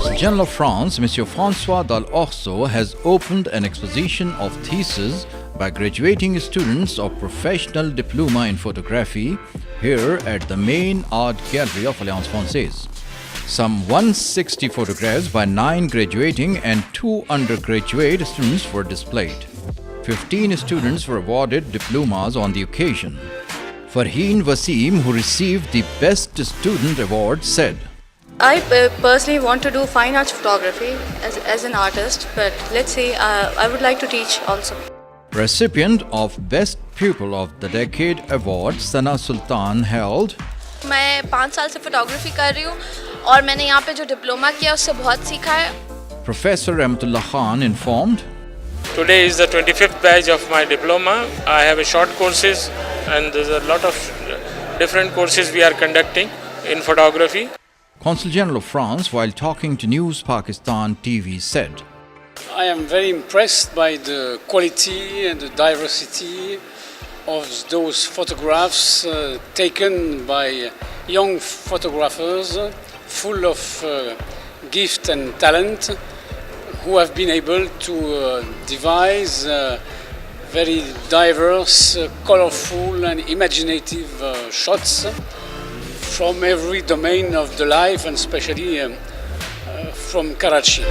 Consul General of France, Monsieur François Dalorso, has opened an exposition of theses by graduating students of Professional Diploma in Photography here at the main art gallery of Alliance Francaise. Some 160 photographs by 9 graduating and 2 undergraduate students were displayed. 15 students were awarded diplomas on the occasion. Farheen Wasim, who received the Best Student Award, said, I personally want to do fine arts photography as an artist, but let's say I would like to teach also. Recipient of Best Pupil of the Decade Award, Sana Sultan held, मैं 5 साल से photography कर रही हूँ और मैंने यहाँ पे जो डिप्लोमा किया उससे बहुत सीखा है. Professor Rahmatullah Khan informed, Today is the 25th batch of my diploma. I have a short courses and there's a lot of different courses we are conducting in photography. Consul General of France, while talking to NewsPaksitanTV, said, I am very impressed by the quality and the diversity of those photographs taken by young photographers full of gift and talent, who have been able to devise very diverse, colorful and imaginative shots from every domain of the life, and especially from Karachi.